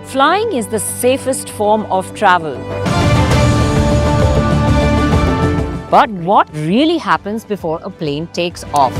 Flying is the safest form of travel. But what really happens before a plane takes off?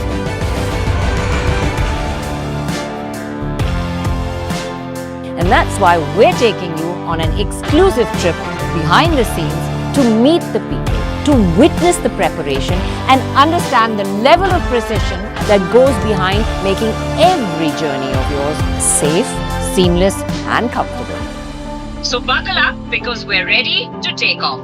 And that's why we're taking you on an exclusive trip behind the scenes to meet the people, to witness the preparation and understand the level of precision that goes behind making every journey of yours safe, seamless and comfortable. So buckle up because we're ready to take off.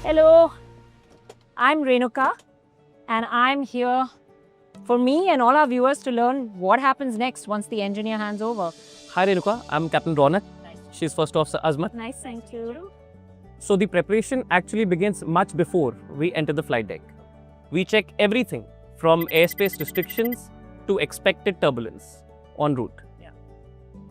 Hello, I'm Renuka and I'm here for me and all our viewers to learn what happens next once the engineer hands over. Hi Renuka, I'm Captain Ronak. She's First Officer Azmat. Nice, thank you. So the preparation actually begins much before we enter the flight deck. We check everything from airspace restrictions to expected turbulence en route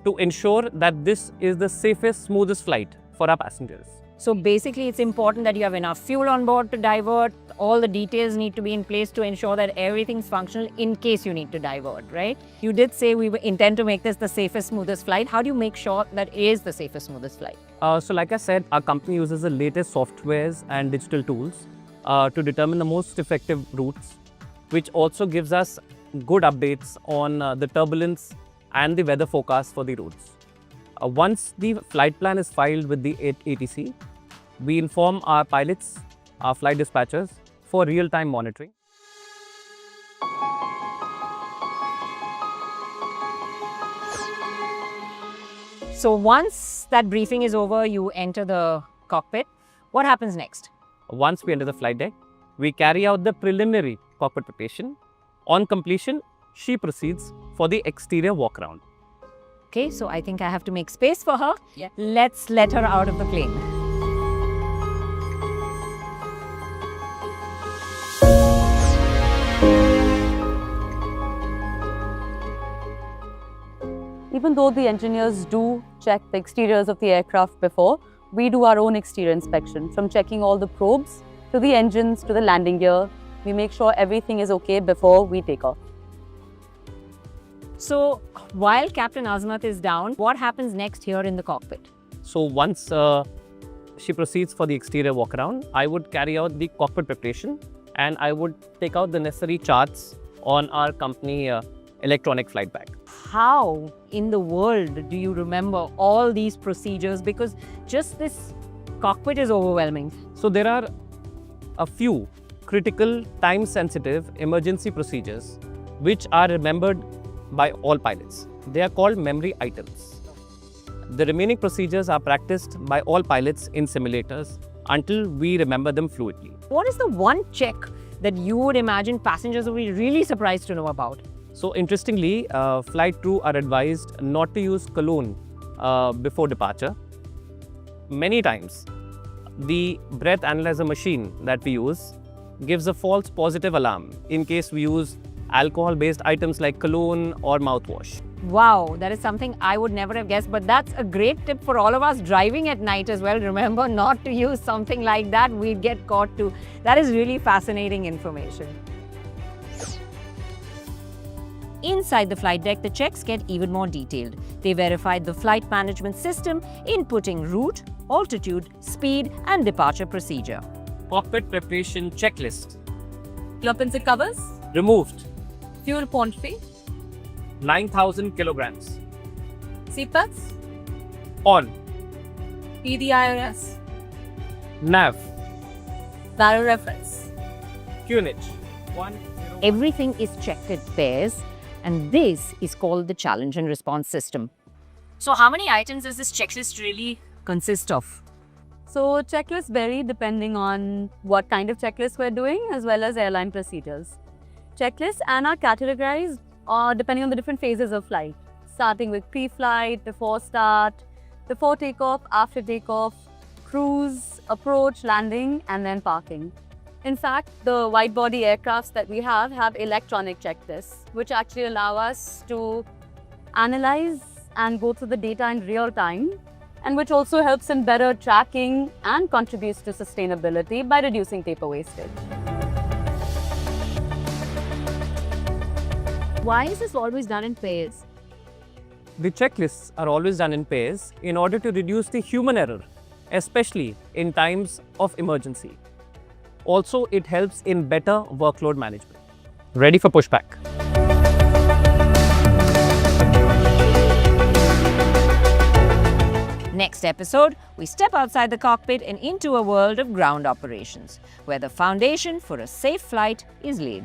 to ensure that this is the safest, smoothest flight for our passengers. So basically it's important that you have enough fuel on board to divert. All the details need to be in place to ensure that everything's functional in case you need to divert, right? You did say we intend to make this the safest, smoothest flight. How do you make sure that it is the safest, smoothest flight? So like I said, our company uses the latest softwares and digital tools to determine the most effective routes, which also gives us good updates on the turbulence and the weather forecast for the routes. Once the flight plan is filed with the ATC, we inform our pilots, our flight dispatchers for real-time monitoring. So once that briefing is over, you enter the cockpit. What happens next? Once we enter the flight deck, we carry out the preliminary cockpit preparation. On completion, she proceeds for the exterior walk-around. Okay, so I think I have to make space for her. Yeah. Let's let her out of the plane. Even though the engineers do check the exteriors of the aircraft before, we do our own exterior inspection, from checking all the probes to the engines to the landing gear. We make sure everything is okay before we take off. So while Captain Azmat is down, what happens next here in the cockpit? So once she proceeds for the exterior walk-around, I would carry out the cockpit preparation and I would take out the necessary charts on our company electronic flight bag. How in the world do you remember all these procedures? Because just this cockpit is overwhelming. So there are a few critical, time-sensitive emergency procedures which are remembered by all pilots. They are called memory items. The remaining procedures are practiced by all pilots in simulators until we remember them fluidly. What is the one check that you would imagine passengers will be really surprised to know about? So interestingly, flight crew are advised not to use cologne before departure. Many times, the breath analyzer machine that we use gives a false positive alarm in case we use alcohol-based items like cologne or mouthwash. Wow, that is something I would never have guessed, but that's a great tip for all of us driving at night as well. Remember not to use something like that, we'd get caught too. That is really fascinating information. Inside the flight deck, the checks get even more detailed. They verified the flight management system, inputting route, altitude, speed, and departure procedure. Cockpit preparation checklist. Occupants and covers, Removed. fuel quantity, 9,000 kilograms. seatbelts, On. PDIRS, Nav. barrel reference. QNH. 10. Everything is checked at pairs, and this is called the challenge and response system. So how many items does this checklist really consist of? So checklists vary depending on what kind of checklist we're doing as well as airline procedures. Checklists and are categorized depending on the different phases of flight, starting with pre-flight, before start, before takeoff, after takeoff, cruise, approach, landing, and then parking. In fact, the wide-body aircrafts that we have electronic checklists, which actually allow us to analyze and go through the data in real time, and which also helps in better tracking and contributes to sustainability by reducing paper wastage. Why is this always done in pairs? The checklists are always done in pairs in order to reduce the human error, especially in times of emergency. Also, it helps in better workload management. Ready for pushback. Next episode, we step outside the cockpit and into a world of ground operations, where the foundation for a safe flight is laid.